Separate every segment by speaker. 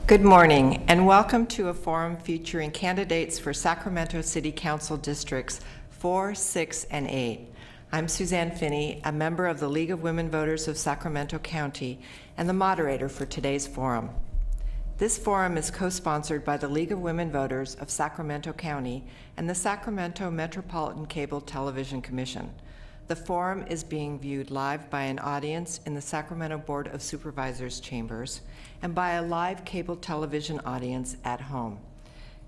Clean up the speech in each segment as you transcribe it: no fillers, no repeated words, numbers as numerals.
Speaker 1: Good morning, and welcome to a forum featuring candidates for Sacramento City Council Districts 4, 6, and 8. I'm Suzanne Finney, a member of the League of Women Voters of Sacramento County and the moderator for today's forum. This forum is co-sponsored by the League of Women Voters of Sacramento County and the Sacramento Metropolitan Cable Television Commission. The forum is being viewed live by an audience in the Sacramento Board of Supervisors chambers and by a live cable television audience at home.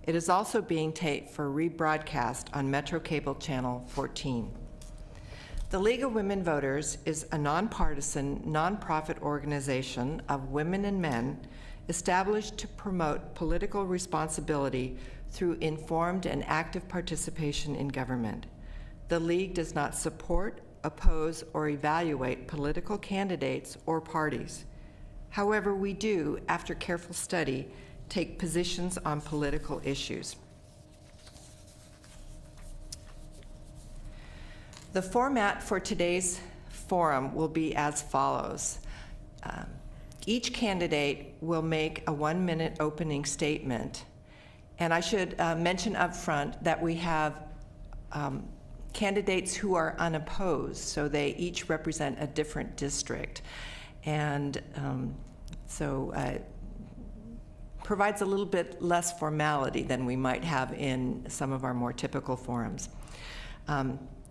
Speaker 1: It is also being taped for rebroadcast on Metro Cable Channel 14. The League of Women Voters is a nonpartisan, nonprofit organization of women and men established to promote political responsibility through informed and active participation in government. The League does not support, oppose, or evaluate political candidates or parties. However, we do, after careful study, take positions on political issues. The format for today's forum will be as follows. Each candidate will make a 1-minute opening statement. And I should mention up front that we have candidates who are unopposed, so they each represent a different district. And provides a little bit less formality than we might have in some of our more typical forums.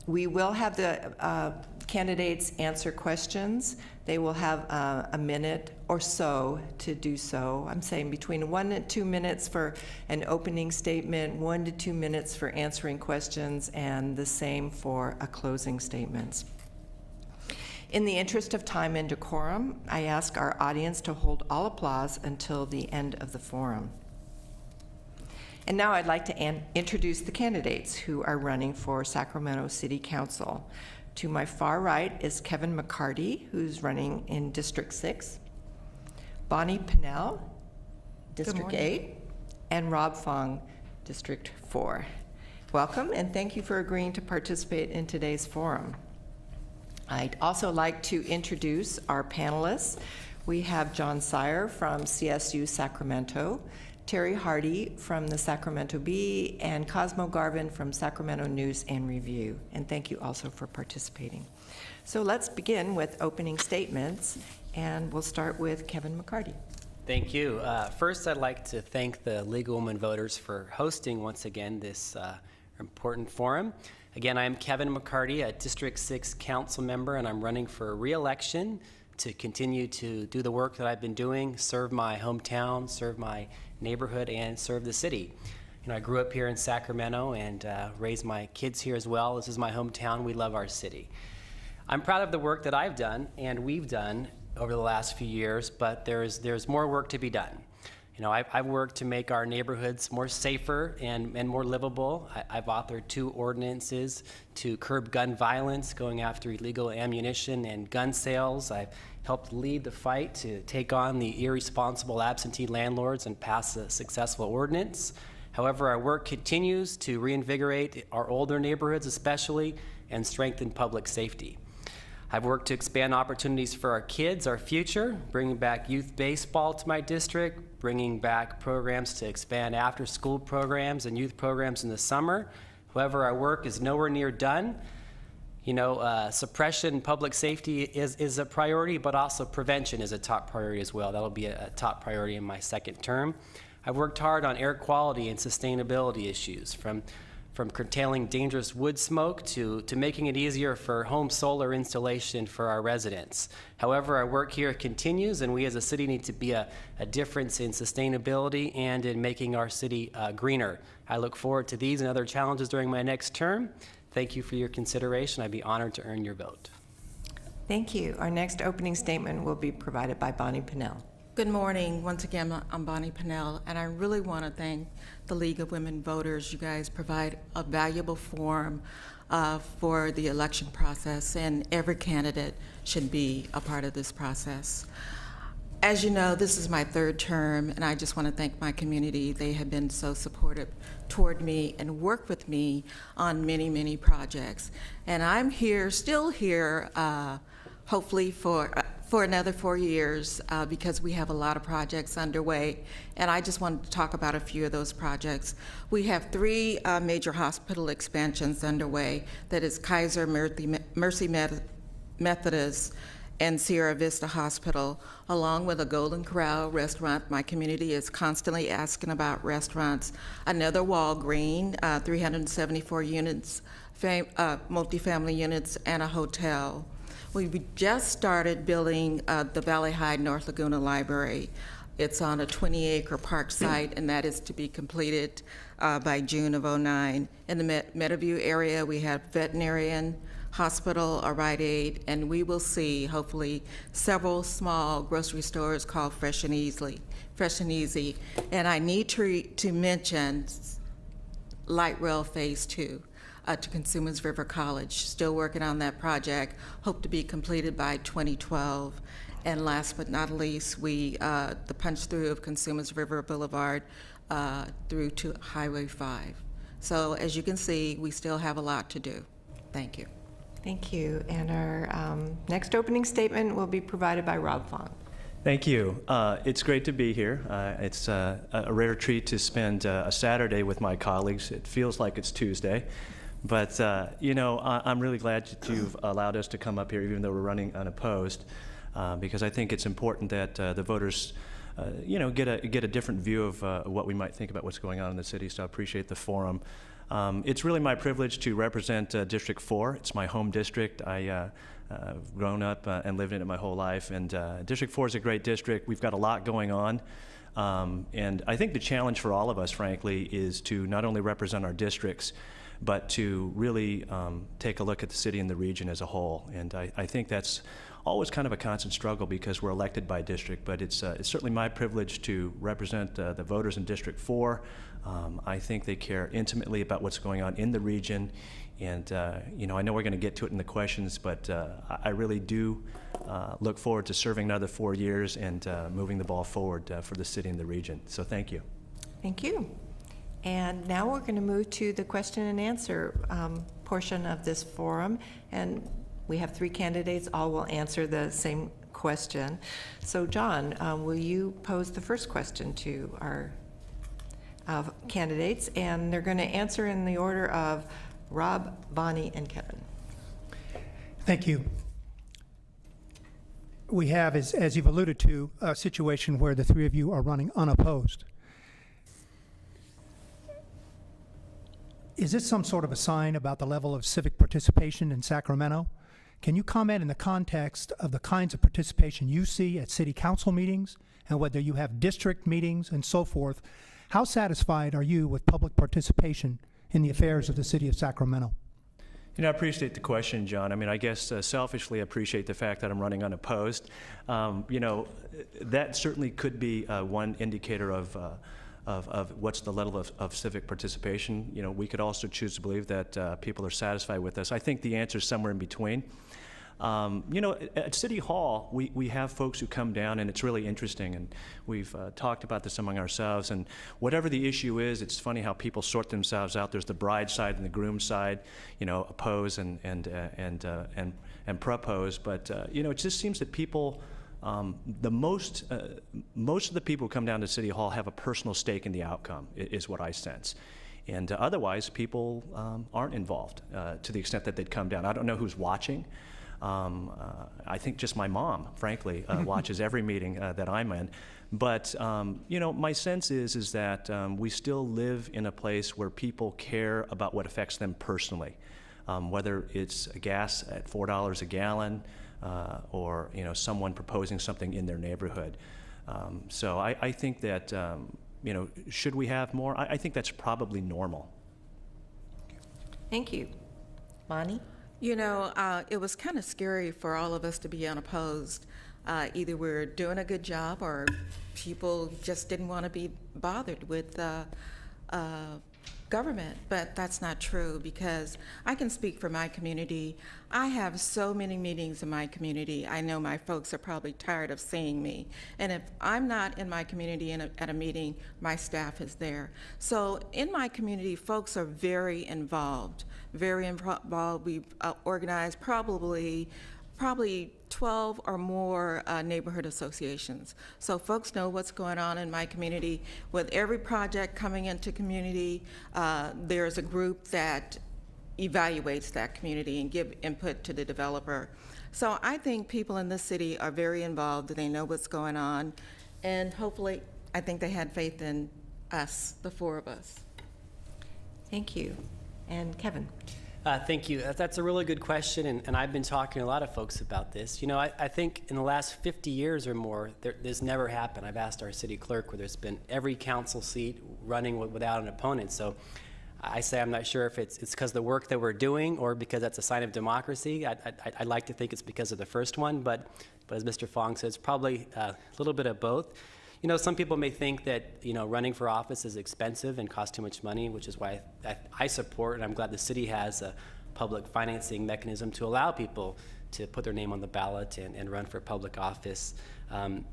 Speaker 1: We will have the candidates answer questions. They will have a minute or so to do so. I'm saying between 1 and 2 minutes for an opening statement, 1 to 2 minutes for answering questions, and the same for a closing statements. In the interest of time and decorum, I ask our audience to hold all applause until the end of the forum. And now I'd like to introduce the candidates who are running for Sacramento City Council. To my far right is Kevin McCarty, who's running in District 6, Bonnie Pinnell, District 8, and Rob Fong, District 4. Welcome, and thank you for agreeing to participate in today's forum. I'd also like to introduce our panelists. We have John Sire from CSU Sacramento, Terry Hardy from the Sacramento Bee, and Cosmo Garvin from Sacramento News and Review. And thank you also for participating. So let's begin with opening statements, and we'll start with Kevin McCarty.
Speaker 2: Thank you. First, I'd like to thank the League of Women Voters for hosting once again this important forum. Again, I am Kevin McCarty, a District 6 council member, and I'm running for re-election to continue to do the work that I've been doing, serve my hometown, serve my neighborhood, and serve the city. You know, I grew up here in Sacramento and raised my kids here as well. This is my hometown. We love our city. I'm proud of the work that I've done and we've done over the last few years, but there's more work to be done. You know, I've worked to make our neighborhoods more safer and more livable. I've authored 2 ordinances to curb gun violence, going after illegal ammunition and gun sales. I've helped lead the fight to take on the irresponsible absentee landlords and pass a successful ordinance. However, our work continues to reinvigorate our older neighborhoods especially and strengthen public safety. I've worked to expand opportunities for our kids, our future, bringing back youth baseball to my district, bringing back programs to expand after-school programs and youth programs in the summer. However, our work is nowhere near done. You know, suppression, public safety is a priority, but also prevention is a top priority as well. That'll be a top priority in my second term. I've worked hard on air quality and sustainability issues, from curtailing dangerous wood smoke to making it easier for home solar installation for our residents. However, our work here continues, and we as a city need to be a difference in sustainability and in making our city greener. I look forward to these and other challenges during my next term. Thank you for your consideration. I'd be honored to earn your vote.
Speaker 1: Thank you. Our next opening statement will be provided by Bonnie Pinnell.
Speaker 3: Good morning. Once again, I'm Bonnie Pinnell, and I really want to thank the League of Women Voters. You guys provide a valuable forum for the election process, and every candidate should be a part of this process. As you know, this is my 3rd term, and I just want to thank my community. They have been so supportive toward me and worked with me on many, many projects. And I'm here, still here, hopefully for for another 4 years because we have a lot of projects underway, and I just wanted to talk about a few of those projects. We have 3 major hospital expansions underway. That is Kaiser Mercy Methodist and Sierra Vista Hospital, along with a Golden Corral restaurant. My community is constantly asking about restaurants. Another Walgreen, 374 units, multifamily units, and a hotel. We just started building the Valley High North Laguna Library. It's on a 20-acre park site, and that is to be completed by June of '09. In the Meadowview area, we have veterinarian, hospital, a Rite Aid, and we will see, hopefully, several small grocery stores called Fresh and Easy. And I need to mention Light Rail Phase 2 to Consumers River College. Still working on that project. Hope to be completed by 2012. And last but not least, the punch through of Consumers River Boulevard through to Highway 5. So as you can see, we still have a lot to do. Thank you.
Speaker 1: Thank you. And our next opening statement will be provided by Rob Fong.
Speaker 4: Thank you. It's great to be here. It's a rare treat to spend a Saturday with my colleagues. It feels like it's Tuesday. But, I'm really glad that you've allowed us to come up here, even though we're running unopposed, because I think it's important that the voters, get a different view of what we might think about what's going on in the city. So I appreciate the forum. It's really my privilege to represent District 4. It's my home district. I've grown up and lived in it my whole life, and District 4 is a great district. We've got a lot going on, and I think the challenge for all of us, frankly, is to not only represent our districts, but to really take a look at the city and the region as a whole. And I think that's always kind of a constant struggle because we're elected by district, but it's certainly my privilege to represent the voters in District 4. I think they care intimately about what's going on in the region, and I know we're going to get to it in the questions, but I really do look forward to serving another 4 years and moving the ball forward for the city and the region. So thank you.
Speaker 1: Thank you. And now we're going to move to the question and answer portion of this forum, and we have 3 candidates. All will answer the same question. So John, will you pose the first question to our candidates? And they're going to answer in the order of Rob, Bonnie, and Kevin.
Speaker 5: Thank you. We have, as you've alluded to, a situation where the 3 of you are running unopposed. Is this some sort of a sign about the level of civic participation in Sacramento? Can you comment in the context of the kinds of participation you see at city council meetings and whether you have district meetings and so forth? How satisfied are you with public participation in the affairs of the city of Sacramento?
Speaker 4: I appreciate the question, John. I mean, I guess selfishly appreciate the fact that I'm running unopposed. That certainly could be one indicator of what's the level of civic participation. We could also choose to believe that people are satisfied with us. I think the answer is somewhere in between. At City Hall, we have folks who come down, and it's really interesting, and we've talked about this among ourselves, and whatever the issue is, it's funny how people sort themselves out. There's the bride side and the groom side, oppose and propose, but it just seems that people, most of the people who come down to City Hall have a personal stake in the outcome, is what I sense. And otherwise, people aren't involved to the extent that they'd come down. I don't know who's watching. I think just my mom, frankly, watches every meeting that I'm in. But, my sense is that we still live in a place where people care about what affects them personally, whether it's gas at $4 a gallon, or someone proposing something in their neighborhood. So I think that should we have more? I think that's probably normal.
Speaker 1: Thank you. Bonnie?
Speaker 3: It was kind of scary for all of us to be unopposed. Either we're doing a good job or people just didn't want to be bothered with government, but that's not true because I can speak for my community. I have so many meetings in my community. I know my folks are probably tired of seeing me. And if I'm not in my community at a meeting, my staff is there. So in my community, folks are very involved, very involved. We've organized probably probably 12 or more neighborhood associations. So folks know what's going on in my community. With every project coming into community, there's a group that evaluates that community and give input to the developer. So I think people in this city are very involved, they know what's going on, and hopefully, I think they had faith in us, the four of us.
Speaker 1: Thank you. And Kevin?
Speaker 2: Thank you. That's a really good question, and I've been talking to a lot of folks about this. You know, I think in the last 50 years or more, this never happened. I've asked our city clerk where there's been every council seat running without an opponent. So I say I'm not sure if it's because of the work that we're doing or because that's a sign of democracy. I'd like to think it's because of the first one, but as Mr. Fong says, probably a little bit of both. You know, some people may think that, you know, running for office is expensive and costs too much money, which is why I support, and I'm glad the city has a public financing mechanism to allow people to put their name on the ballot and run for public office.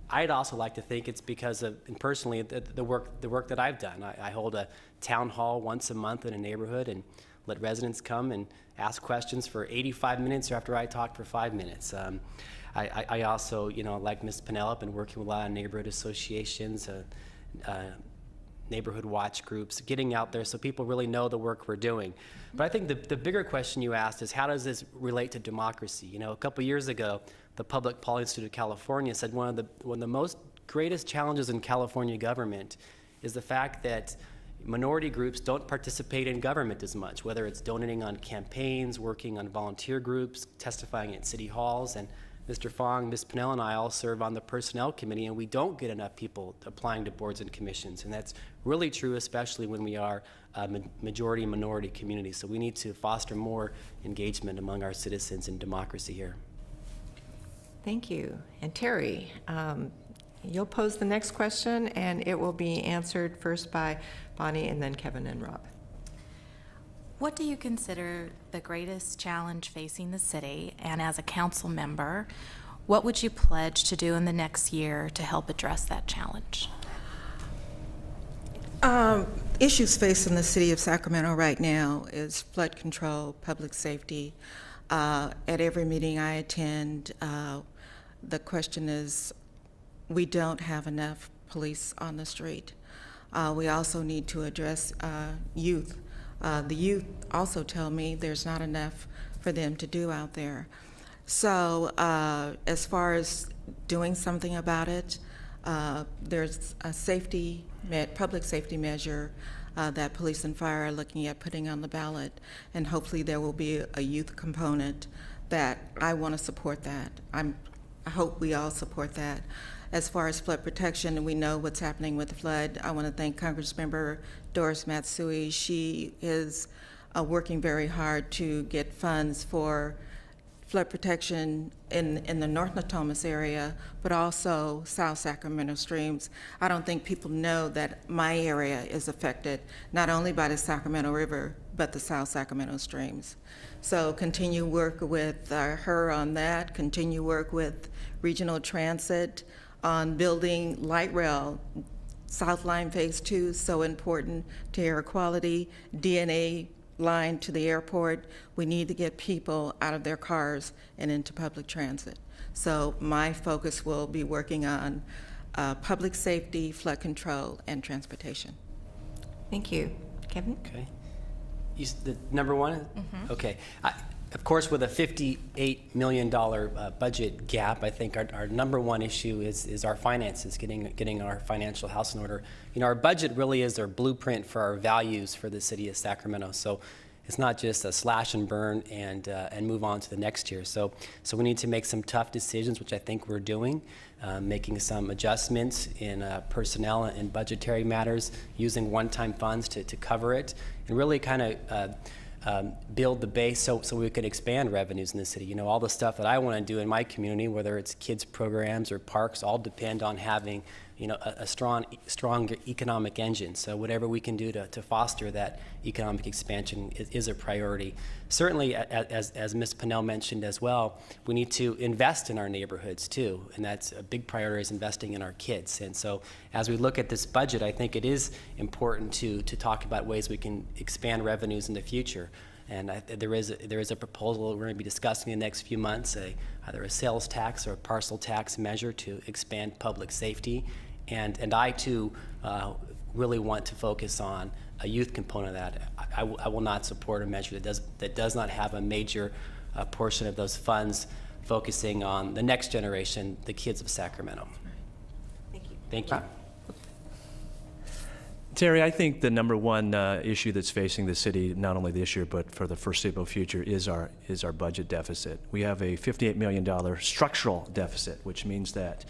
Speaker 2: I'd also like to think it's because of, and personally, the work that I've done. I hold a town hall once a month in a neighborhood and let residents come and ask questions for 85 minutes after I talk for 5 minutes. I also, you know, like Ms. Penelope, been working with a lot of neighborhood associations, neighborhood watch groups, getting out there so people really know the work we're doing. But I think the bigger question you asked is, how does this relate to democracy? You know, a couple years ago, the Public Policy Institute of California said one of the most greatest challenges in California government is the fact that minority groups don't participate in government as much, whether it's donating on campaigns, working on volunteer groups, testifying at city halls. And Mr. Fong, Ms. Pennell, and I all serve on the Personnel Committee, and we don't get enough people applying to boards and commissions. And that's really true, especially when we are a majority and minority community. So we need to foster more engagement among our citizens in democracy here.
Speaker 1: Thank you. And Terry, you'll pose the next question, and it will be answered first by Bonnie and then Kevin and Rob.
Speaker 6: What do you consider the greatest challenge facing the city? And as a council member, what would you pledge to do in the next year to help address that challenge?
Speaker 3: Issues facing the city of Sacramento right now is flood control, public safety. At every meeting I attend, the question is, we don't have enough police on the street. We also need to address youth. The youth also tell me there's not enough for them to do out there. So as far as doing something about it, there's a public safety measure that police and fire are looking at putting on the ballot, and hopefully there will be a youth component that I want to support that. I hope we all support that. As far as flood protection, we know what's happening with the flood. I want to thank Congressmember Doris Matsui. She is working very hard to get funds for flood protection in the North Natomas area, but also South Sacramento streams. I don't think people know that my area is affected not only by the Sacramento River, but the South Sacramento streams. So continue work with her on that, continue work with Regional Transit on building light rail. South Line Phase 2 is so important to air quality, DNA line to the airport. We need to get people out of their cars and into public transit. So my focus will be working on public safety, flood control, and transportation.
Speaker 1: Thank you. Kevin?
Speaker 2: Okay. The number one? Mm-hmm. Okay. Of course, with a $58 million budget gap, I think our number one issue is our finances, getting our financial house in order. You know, our budget really is our blueprint for our values for the city of Sacramento. So it's not just a slash and burn and move on to the next year. So we need to make some tough decisions, which I think we're doing, making some adjustments in personnel and budgetary matters, using one-time funds to cover it, and really kind of build the base so we could expand revenues in the city. You know, all the stuff that I want to do in my community, whether it's kids programs or parks, all depend on having, you know, a strong economic engine. So whatever we can do to foster that economic expansion is a priority. Certainly, as Ms. Pennell mentioned as well, we need to invest in our neighborhoods too, and that's a big priority, is investing in our kids. And so as we look at this budget, I think it is important to talk about ways we can expand revenues in the future. And there is a proposal we're going to be discussing in the next few months, either a sales tax or a parcel tax measure to expand public safety. And I, too, really want to focus on a youth component of that. I will not support a measure that does not have a major portion of those funds focusing on the next generation, the kids of Sacramento.
Speaker 1: Thank you.
Speaker 2: Thank you.
Speaker 4: Terry, I think the number one issue that's facing the city, not only this year but for the foreseeable future, is our budget deficit. We have a $58 million structural deficit, which means that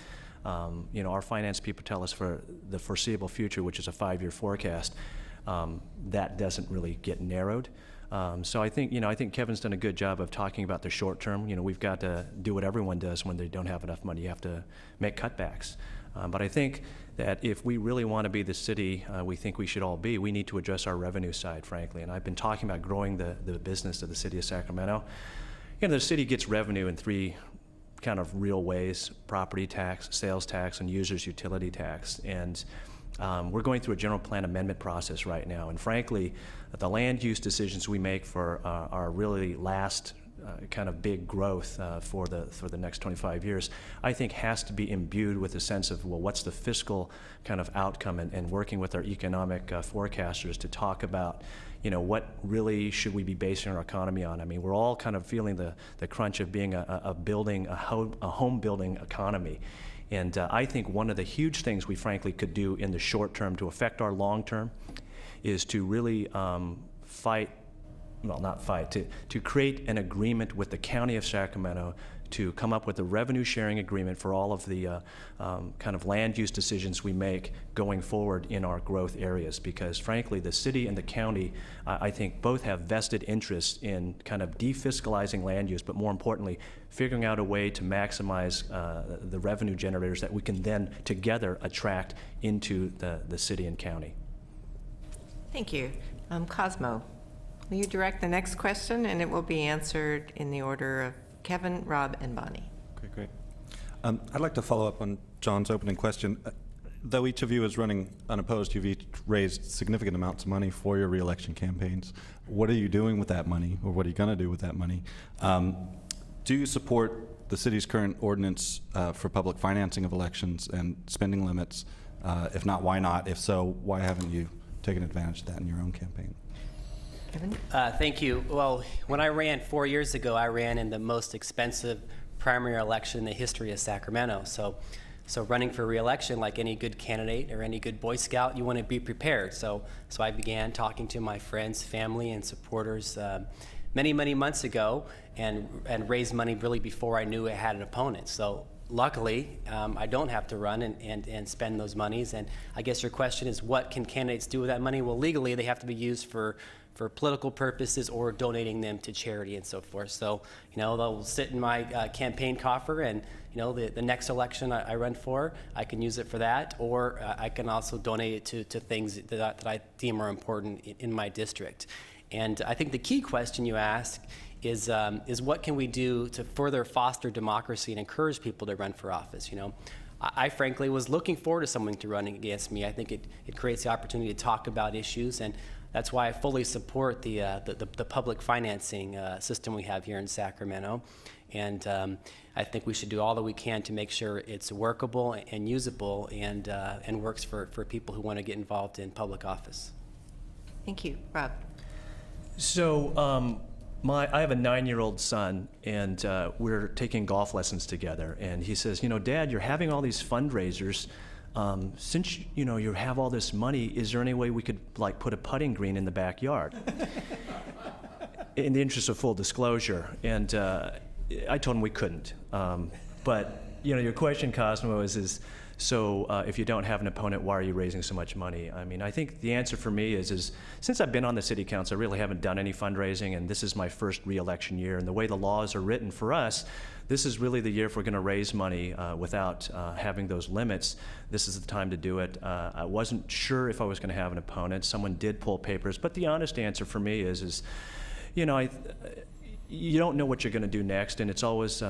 Speaker 4: our finance people tell us for the foreseeable future, which is a 5-year forecast, that doesn't really get narrowed. So I think Kevin's done a good job of talking about the short term. We've got to do what everyone does when they don't have enough money. You have to make cutbacks. But I think that if we really want to be the city we think we should all be, we need to address our revenue side, frankly. And I've been talking about growing the business of the city of Sacramento. The city gets revenue in 3 kind of real ways: property tax, sales tax, and users utility tax. And we're going through a general plan amendment process right now. And frankly, the land use decisions we make for our really last kind of big growth for the next 25 years, I think has to be imbued with a sense of, well, what's the fiscal kind of outcome, and working with our economic forecasters to talk about, what really should we be basing our economy on. I mean, we're all kind of feeling the crunch of being a home building economy. And I think one of the huge things we frankly could do in the short term to affect our long term is to really to create an agreement with the County of Sacramento to come up with a revenue sharing agreement for all of the kind of land use decisions we make going forward in our growth areas. Because frankly, the city and the county, I think, both have vested interests in kind of defiscalizing land use, but more importantly, figuring out a way to maximize the revenue generators that we can then together attract into the city and county.
Speaker 1: Thank you. Cosmo, will you direct the next question, and it will be answered in the order of Kevin, Rob, and Bonnie.
Speaker 7: Okay, great. I'd like to follow up on John's opening question. Though each of you is running unopposed, you've each raised significant amounts of money for your reelection campaigns. What are you doing with that money, or what are you going to do with that money? Do you support the city's current ordinance for public financing of elections and spending limits? If not, why not? If so, why haven't you taken advantage of that in your own campaign?
Speaker 1: Kevin?
Speaker 2: Thank you. Well, when I ran 4 years ago, I ran in the most expensive primary election in the history of Sacramento. So running for re-election, like any good candidate or any good Boy Scout, you want to be prepared. So I began talking to my friends, family, and supporters many months ago, and raised money really before I knew I had an opponent. So luckily, I don't have to run and spend those monies. And I guess your question is, what can candidates do with that money? Well, legally, they have to be used for political purposes or donating them to charity and so forth. So, they'll sit in my campaign coffer, and, the next election I run for, I can use it for that, or I can also donate it to things that I deem are important in my district. And I think the key question you ask is what can we do to further foster democracy and encourage people to run for office? I frankly was looking forward to someone to running against me. I think it creates the opportunity to talk about issues, and that's why I fully support the public financing system we have here in Sacramento. And I think we should do all that we can to make sure it's workable and usable and works for people who want to get involved in public office.
Speaker 1: Thank you. Rob?
Speaker 4: So I have a 9-year-old son, and we're taking golf lessons together. And he says, Dad, you're having all these fundraisers. Since you have all this money, is there any way we could put a putting green in the backyard? In the interest of full disclosure, and I told him we couldn't. But your question, Cosmo, is so if you don't have an opponent, why are you raising so much money? I mean, I think the answer for me is since I've been on the city council, I really haven't done any fundraising, and this is my first re-election year. And the way the laws are written for us, this is really the year if we're going to raise money without having those limits. This is the time to do it. I wasn't sure if I was going to have an opponent. Someone did pull papers, but the honest answer for me is you don't know what you're going to do next, and it's always,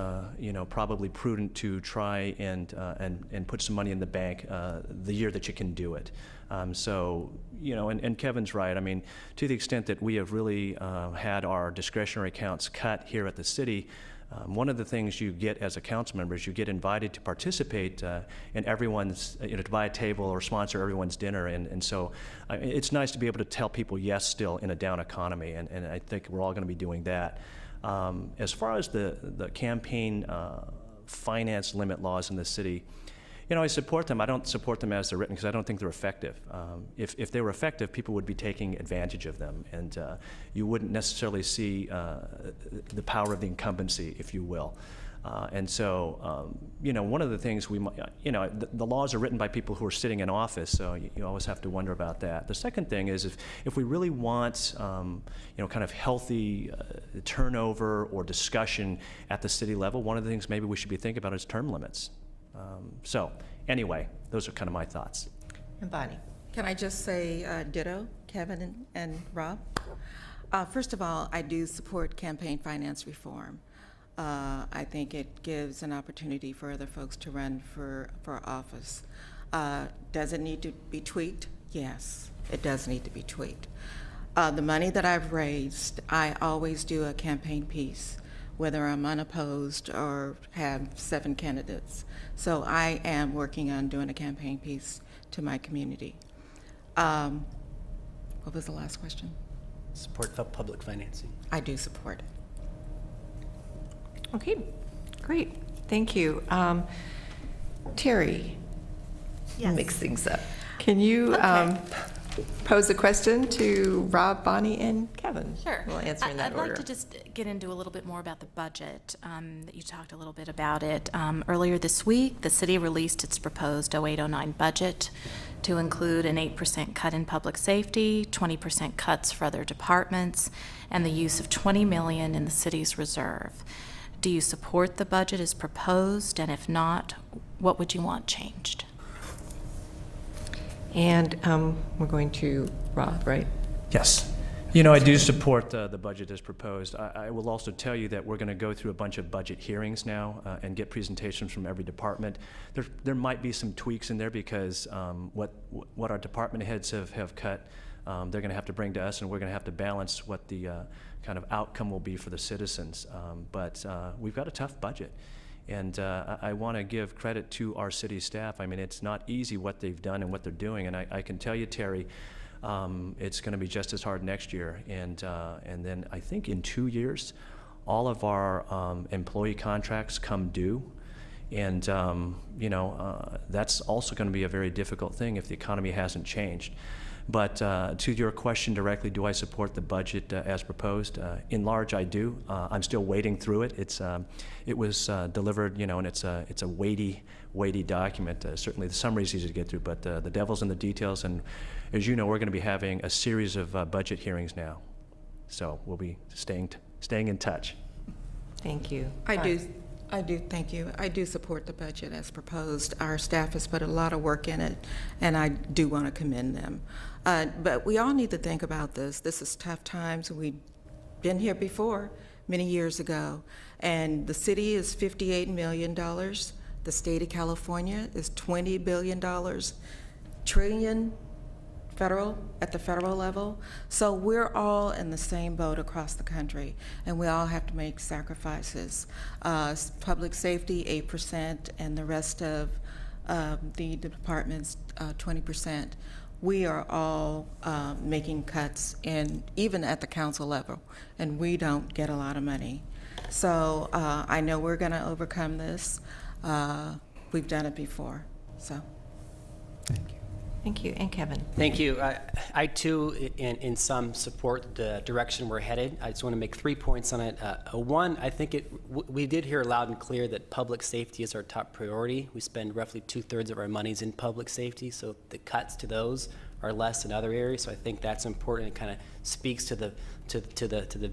Speaker 4: probably prudent to try and put some money in the bank the year that you can do it. And Kevin's right. I mean, to the extent that we have really had our discretionary accounts cut here at the city, one of the things you get as a council member is you get invited to participate in everyone's, to buy a table or sponsor everyone's dinner. And so it's nice to be able to tell people yes still in a down economy, and I think we're all going to be doing that. As far as the campaign finance limit laws in the city, I support them. I don't support them as they're written because I don't think they're effective. If they were effective, people would be taking advantage of them, and you wouldn't necessarily see the power of the incumbency, if you will. One of the things we might, the laws are written by people who are sitting in office, so you always have to wonder about that. The second thing is if we really want, kind of healthy turnover or discussion at the city level, one of the things maybe we should be thinking about is term limits. Anyway, those are kind of my thoughts.
Speaker 1: And Bonnie?
Speaker 3: Can I just say ditto, Kevin and Rob? First of all, I do support campaign finance reform. I think it gives an opportunity for other folks to run for office. Does it need to be tweaked? Yes, it does need to be tweaked. The money that I've raised, I always do a campaign piece, whether I'm unopposed or have 7 candidates. So I am working on doing a campaign piece to my community. What was the last question?
Speaker 2: Support public financing.
Speaker 3: I do support it.
Speaker 1: Okay, great. Thank you. Terry,
Speaker 6: Yes.
Speaker 1: mix things up. Can you
Speaker 6: Okay.
Speaker 1: pose a question to Rob, Bonnie, and Kevin?
Speaker 6: Sure.
Speaker 1: We'll answer in that
Speaker 6: I'd
Speaker 1: order.
Speaker 6: like to just get into a little bit more about the budget, that you talked a little bit about it. Earlier this week, the city released its proposed 0809 budget to include an 8% cut in public safety, 20% cuts for other departments, and the use of $20 million in the city's reserve. Do you support the budget as proposed? And if not, what would you want changed?
Speaker 1: And we're going to Rob, right?
Speaker 4: Yes. I do support the budget as proposed. I will also tell you that we're going to go through a bunch of budget hearings now and get presentations from every department. There might be some tweaks in there because what our department heads have cut, they're going to have to bring to us, and we're going to have to balance what the kind of outcome will be for the citizens. But we've got a tough budget. And I want to give credit to our city staff. I mean, it's not easy what they've done and what they're doing. And I can tell you, Terry, it's going to be just as hard next year. And then I think in 2 years, all of our employee contracts come due. And, that's also going to be a very difficult thing if the economy hasn't changed. But to your question directly, do I support the budget as proposed? In large, I do. I'm still wading through it. It was delivered, and it's a weighty document. Certainly, the summary is easy to get through, but the devil's in the details. And as you know, we're going to be having a series of budget hearings now, so we'll be staying in touch.
Speaker 1: Thank you.
Speaker 3: I do, thank you. I do support the budget as proposed. Our staff has put a lot of work in it, and I do want to commend them. But we all need to think about this. This is tough times. We've been here before, many years ago, and the city is $58 million. The state of California is $20 billion, trillion at the federal level. So we're all in the same boat across the country, and we all have to make sacrifices. Public safety, 8%, and the rest of the departments, 20%. We are all making cuts, even at the council level, and we don't get a lot of money. So I know we're going to overcome this. We've done it before, so.
Speaker 4: Thank you.
Speaker 1: Thank you. And Kevin?
Speaker 2: Thank you. I too, in some, support the direction we're headed. I just want to make 3 points on it. One, I think we did hear loud and clear that public safety is our top priority. We spend roughly 2/3 of our monies in public safety, so the cuts to those are less in other areas. So I think that's important. It kind of speaks to the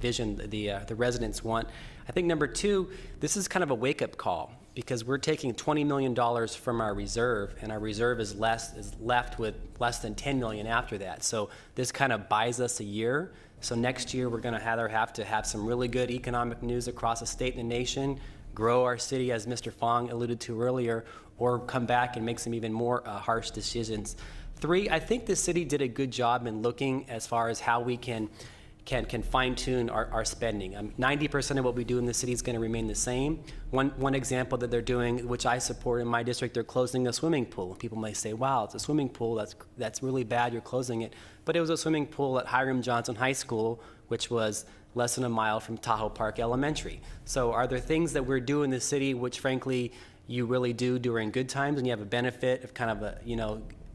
Speaker 2: vision the residents want. I think number 2, this is kind of a wake-up call. because we're taking $20 million from our reserve, and our reserve is left with less than $10 million after that. So this kind of buys us a year. So next year, we're going to either have to have some really good economic news across the state and the nation, grow our city, as Mr. Fong alluded to earlier, or come back and make some even more harsh decisions. 3, I think the city did a good job in looking as far as how we can fine-tune our spending. 90% of what we do in the city is going to remain the same. One example that they're doing, which I support in my district, they're closing a swimming pool. People may say, wow, it's a swimming pool, that's really bad, you're closing it. But it was a swimming pool at Hiram Johnson High School, which was less than a mile from Tahoe Park Elementary. So are there things that we're doing in the city which, frankly, you really do during good times and you have a benefit of kind of a,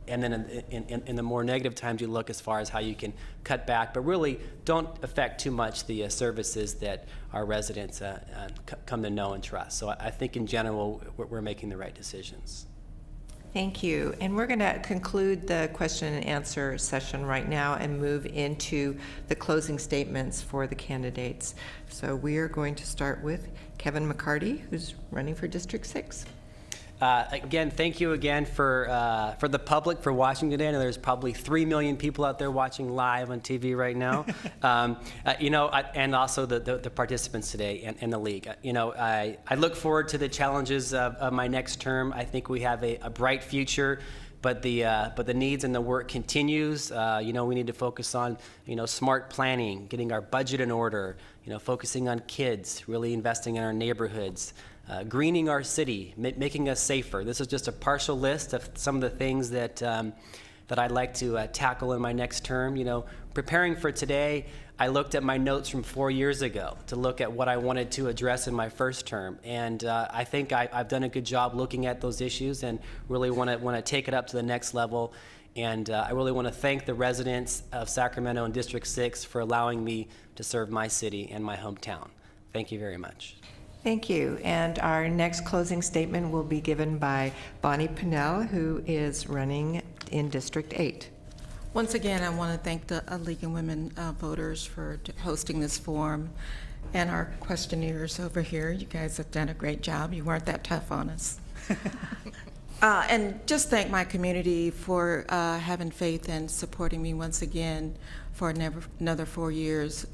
Speaker 2: and then in the more negative times, you look as far as how you can cut back, but really don't affect too much the services that our residents come to know and trust. So I think in general, we're making the right decisions.
Speaker 1: Thank you. And we're going to conclude the question and answer session right now and move into the closing statements for the candidates. So we are going to start with Kevin McCarty, who's running for District 6.
Speaker 2: Again, thank you again for the public for watching today. I know there's probably 3 million people out there watching live on TV right now. And also the participants today and the league. I look forward to the challenges of my next term. I think we have a bright future, but the needs and the work continues. We need to focus on smart planning, getting our budget in order. Focusing on kids, really investing in our neighborhoods. Greening our city, making us safer. This is just a partial list of some of the things that I'd like to tackle in my next term. Preparing for today, I looked at my notes from 4 years ago to look at what I wanted to address in my first term, and I think I've done a good job looking at those issues and really want to take it up to the next level. And I really want to thank the residents of Sacramento and District 6 for allowing me to serve my city and my hometown. Thank you very much.
Speaker 1: Thank you. And our next closing statement will be given by Bonnie Pinnell, who is running in District 8.
Speaker 3: Once again, I want to thank the League of Women Voters for hosting this forum, and our questionnaires over here. You guys have done a great job. You weren't that tough on us. And just thank my community for having faith and supporting me once again for another 4 years.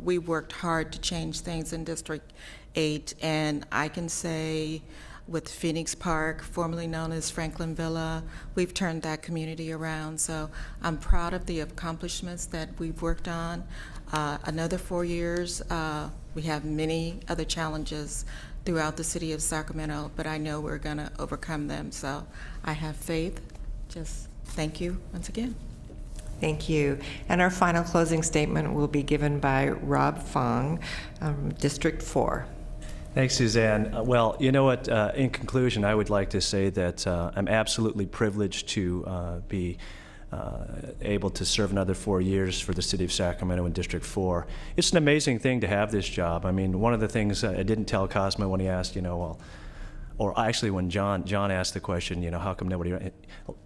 Speaker 3: We worked hard to change things in District 8, and I can say with Phoenix Park, formerly known as Franklin Villa, we've turned that community around. So I'm proud of the accomplishments that we've worked on. Another 4 years, we have many other challenges throughout the city of Sacramento, but I know we're going to overcome them. So I have faith. Just thank you once again.
Speaker 1: Thank you. And our final closing statement will be given by Rob Fong, District 4.
Speaker 4: Thanks, Suzanne. Well, you know what? In conclusion, I would like to say that I'm absolutely privileged to be able to serve another 4 years for the city of Sacramento in District 4. It's an amazing thing to have this job. I mean, one of the things I didn't tell Cosmo when he asked, or actually when John asked the question, how come nobody,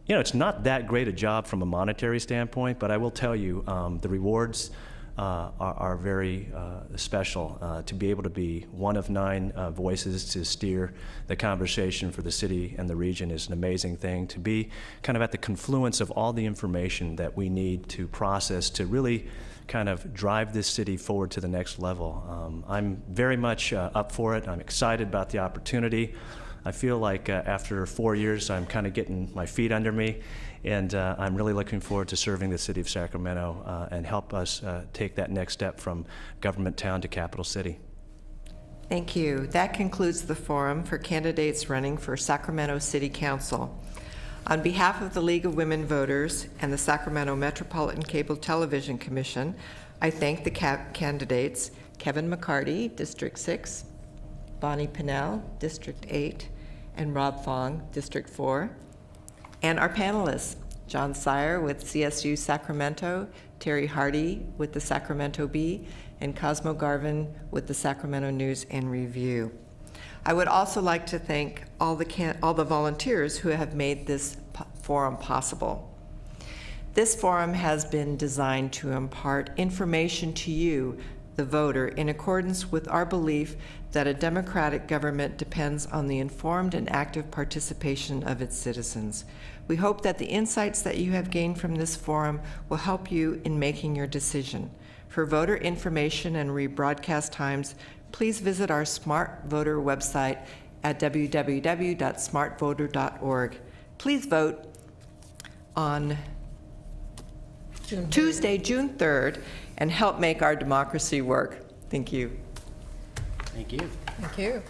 Speaker 4: it's not that great a job from a monetary standpoint, but I will tell you, the rewards are very special. To be able to be one of 9 voices to steer the conversation for the city and the region is an amazing thing. To be kind of at the confluence of all the information that we need to process to really kind of drive this city forward to the next level. I'm very much up for it. I'm excited about the opportunity. I feel like after 4 years, I'm kind of getting my feet under me, and I'm really looking forward to serving the city of Sacramento and help us take that next step from government town to capital city.
Speaker 1: Thank you. That concludes the forum for candidates running for Sacramento City Council. On behalf of the League of Women Voters and the Sacramento Metropolitan Cable Television Commission, I thank the candidates Kevin McCarty, District 6, Bonnie Pinnell, District 8, and Rob Fong, District 4, and our panelists, John Sire with CSU Sacramento, Terry Hardy with the Sacramento Bee, and Cosmo Garvin with the Sacramento News and Review. I would also like to thank all the volunteers who have made this forum possible. This forum has been designed to impart information to you the voter, in accordance with our belief that a democratic government depends on the informed and active participation of its citizens. We hope that the insights that you have gained from this forum will help you in making your decision. For voter information and rebroadcast times, please visit our Smart Voter website at www.smartvoter.org. Please vote on Tuesday, June 3rd, and help make our democracy work. Thank you.
Speaker 2: Thank you.
Speaker 8: Thank you.